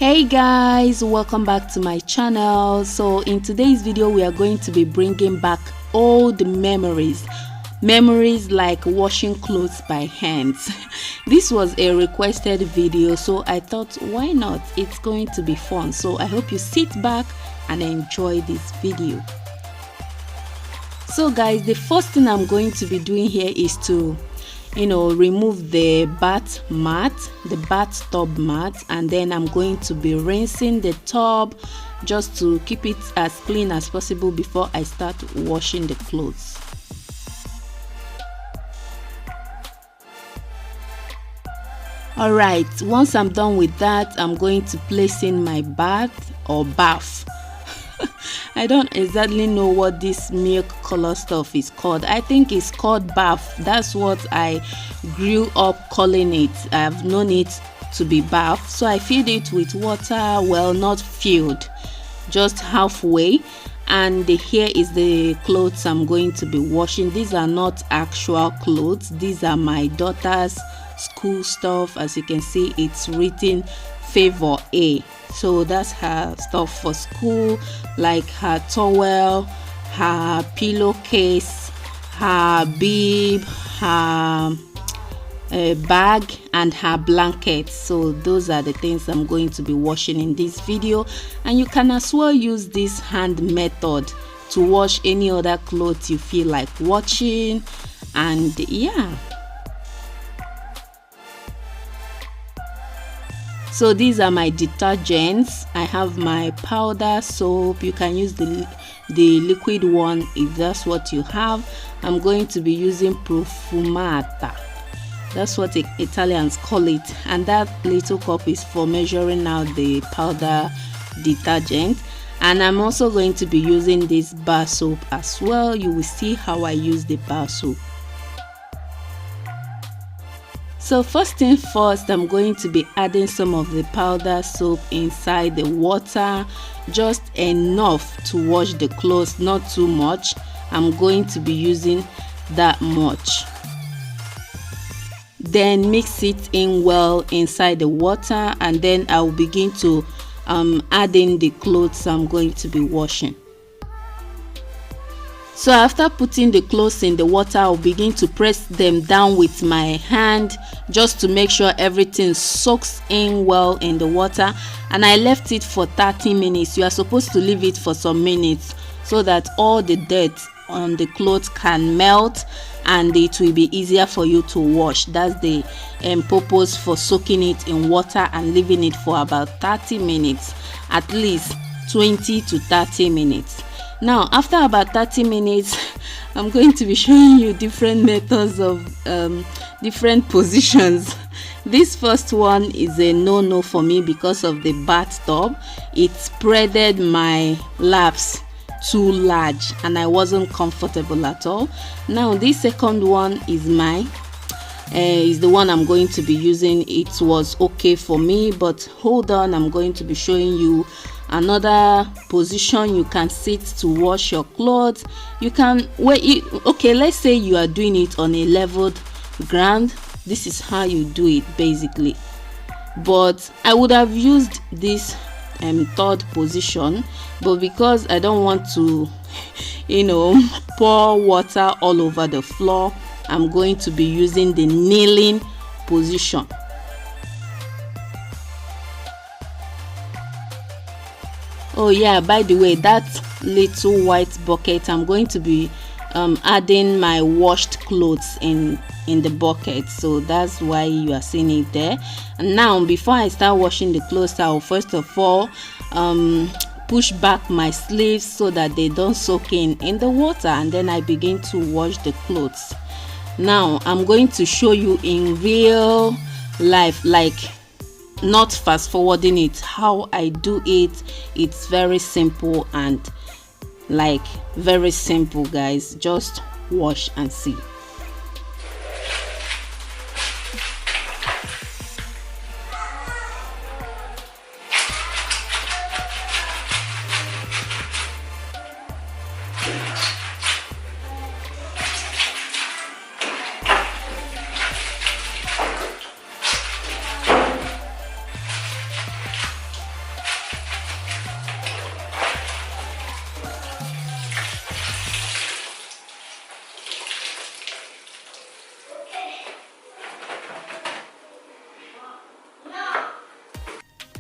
Hey guys, welcome back to my channel. So in today's video we are going to be bringing back old memories like washing clothes by hands. This was a requested video, so I thought why not, it's going to be fun. So I hope you sit back and enjoy this video. So guys, the first thing I'm going to be doing here is to remove the bathtub mat, and then I'm going to be rinsing the tub just to keep it as clean as possible before I start washing the clothes. Alright, once I'm done with that, I'm going to place in my bath. I don't exactly know what this milk color stuff is called. I think it's called bath. That's what I grew up calling it. I've known it to be bath. So I filled it with water, well, not filled, just halfway. And here is the clothes I'm going to be washing. These are not actual clothes. These are my daughter's school stuff. As you can see, it's written Favor A. So that's her stuff for school, like her towel, her pillowcase, her bib, her bag, and her blanket. So those are the things I'm going to be washing in this video, and you can as well use this hand method to wash any other clothes you feel like washing. And yeah, so these are my detergents. I have my powder soap. You can use the liquid one if that's what you have. I'm going to be using Profumata. That's what the Italians call it. And that little cup is for measuring out the powder detergent. And I'm also going to be using this bar soap as well. You will see how I use the bar soap. So first thing first, I'm going to be adding some of the powder soap inside the water, just enough to wash the clothes, not too much. I'm going to be using that much. Then mix it in well inside the water, and then I'll begin to add in the clothes I'm going to be washing. So after putting the clothes in the water, I'll begin to press them down with my hand just to make sure everything soaks in well in the water. And I left it for 30 minutes. You are supposed to leave it for some minutes so that all the dirt on the clothes can melt and it will be easier for you to wash. That's the purpose for soaking it in water and leaving it for about 30 minutes, at least 20 to 30 minutes. Now after about 30 minutes, I'm going to be showing you different methods of different positions. This first one is a no-no for me because of the bathtub. It spreaded my laps too large and I wasn't comfortable at all. Now this second one is the one I'm going to be using. It was okay for me, but hold on, I'm going to be showing you another position you can sit to wash your clothes. You can okay, let's say you are doing it on a leveled ground. This is how you do it basically, but I would have used this third position, but because I don't want to pour water all over the floor, I'm going to be using the kneeling position. Oh yeah, by the way, that little white bucket, I'm going to be adding my washed clothes in the bucket, so that's why you are seeing it there. And now before I start washing the clothes, I'll first of all push back my sleeves so that they don't soak in the water, and then I begin to wash the clothes. Now I'm going to show you in real life, like not fast forwarding it, how I do it. It's very simple and like very simple, guys. Just wash and see.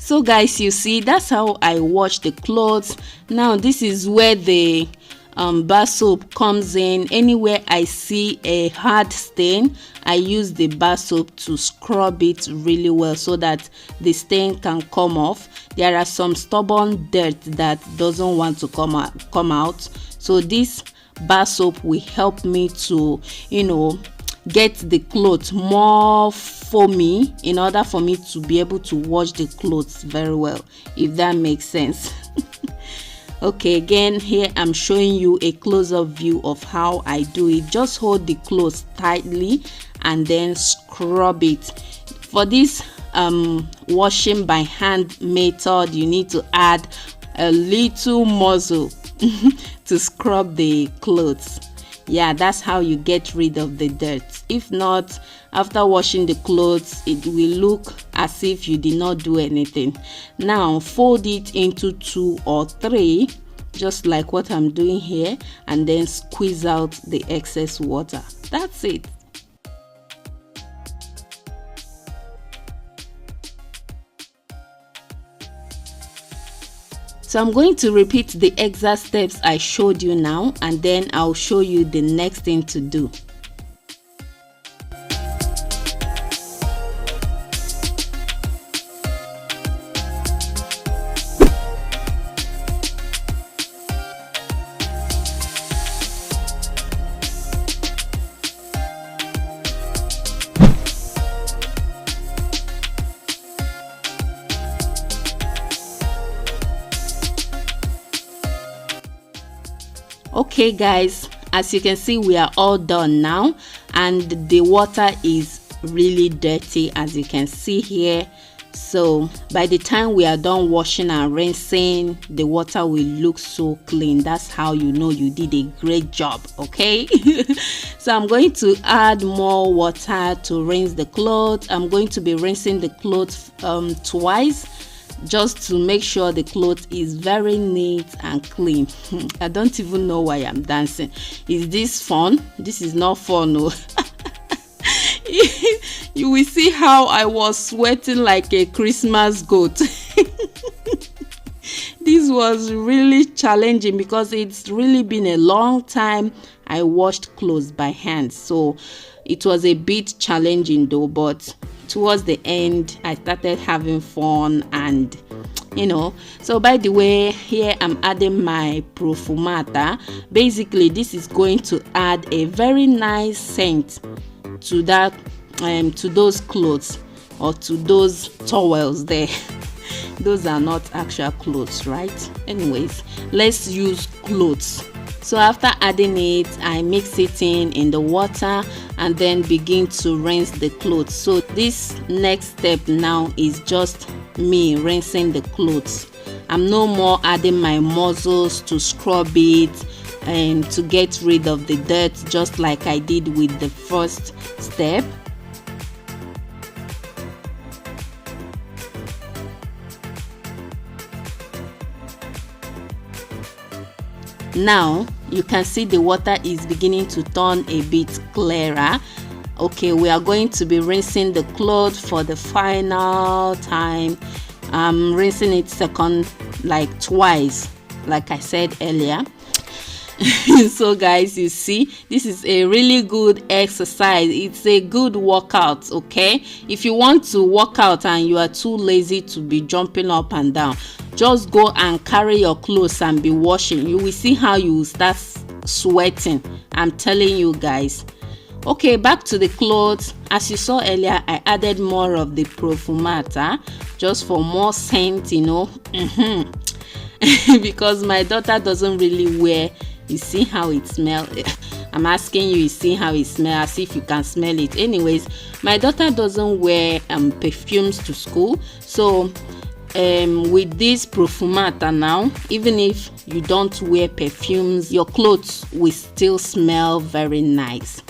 So guys, you see, that's how I wash the clothes. Now this is where the bar soap comes in. Anywhere I see a hard stain, I use the bar soap to scrub it really well so that the stain can come off. There are some stubborn dirt that doesn't want to come out. So this bar soap will help me to, get the clothes more foamy in order for me to be able to wash the clothes very well, if that makes sense. Okay, again, here I'm showing you a close-up view of how I do it. Just hold the clothes tightly and then scrub it. For this washing by hand method, you need to add a little muzzle to scrub the clothes. Yeah, that's how you get rid of the dirt. If not, after washing the clothes, it will look as if you did not do anything. Now fold it into 2 or 3, just like what I'm doing here, and then squeeze out the excess water. That's it. So I'm going to repeat the exact steps I showed you now, and then I'll show you the next thing to do. Okay guys, as you can see, we are all done now, and the water is really dirty, as you can see here. So by the time we are done washing and rinsing, the water will look so clean. That's how you know you did a great job. Okay. So I'm going to add more water to rinse the clothes. I'm going to be rinsing the clothes twice, just to make sure the cloth is very neat and clean. I don't even know why I'm dancing. Is this fun? This is not fun, no. You will see how I was sweating like a Christmas goat. This was really challenging because it's really been a long time I washed clothes by hand, so it was a bit challenging though, but towards the end I started having fun, and so by the way, here I'm adding my Profumata. Basically this is going to add a very nice scent to that to those clothes, or to those towels there. Those are not actual clothes, right? Anyways, let's use clothes. So after adding it, I mix it in the water and then begin to rinse the clothes. So this next step now is just me rinsing the clothes. I'm no more adding my muzzles to scrub it and to get rid of the dirt, just like I did with the first step. Now you can see the water is beginning to turn a bit clearer. Okay, we are going to be rinsing the clothes for the final time. I'm rinsing it twice, like I said earlier. So guys, you see, this is a really good exercise. It's a good workout. Okay, if you want to work out and you are too lazy to be jumping up and down, just go and carry your clothes and be washing. You will see how you will start sweating. I'm telling you guys. Okay, back to the clothes. As you saw earlier, I added more of the Profumata just for more scent, because my daughter doesn't really wear. You see how it smells? I'm asking you see how it smells, as if you can smell it. Anyways, my daughter doesn't wear perfumes to school, so with this Profumata now, even if you don't wear perfumes, your clothes will still smell very nice.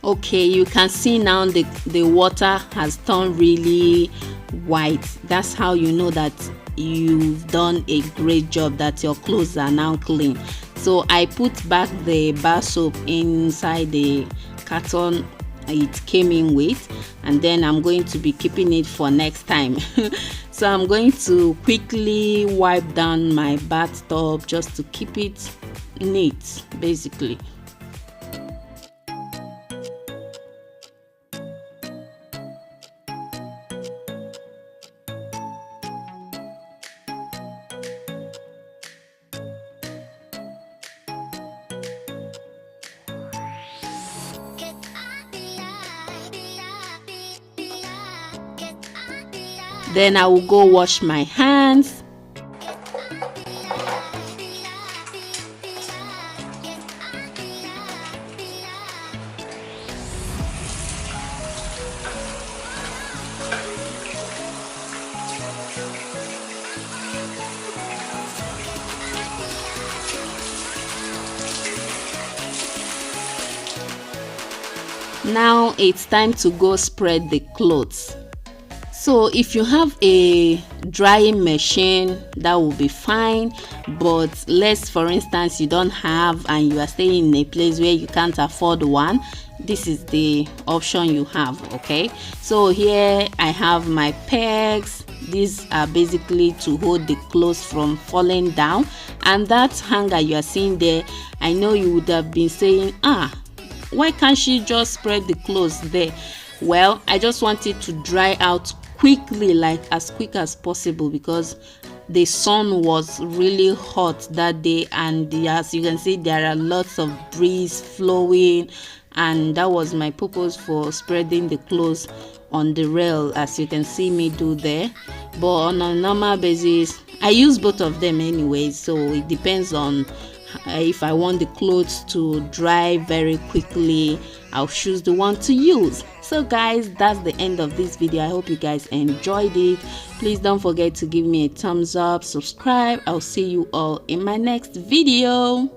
Okay, you can see now the water has turned really white. That's how you know that you've done a great job, that your clothes are now clean. So I put back the bar soap inside the carton it came in with, and then I'm going to be keeping it for next time. So I'm going to quickly wipe down my bathtub just to keep it neat, basically. Then I will go wash my hands. Now it's time to go spread the clothes. So if you have a drying machine, that will be fine, but let's for instance you don't have and you are staying in a place where you can't afford one, this is the option you have. Okay, so here I have my pegs. These are basically to hold the clothes from falling down, and that hanger you are seeing there, I know you would have been saying, why can't she just spread the clothes there? Well, I just want it to dry out quickly, like as quick as possible, because the sun was really hot that day, and as you can see there are lots of breeze flowing, and that was my purpose for spreading the clothes on the rail, as you can see me do there. But on a normal basis I use both of them anyway, so it depends on if I want the clothes to dry very quickly, I'll choose the one to use. So guys, that's the end of this video. I hope you guys enjoyed it. Please don't forget to give me a thumbs up, subscribe. I'll see you all in my next video.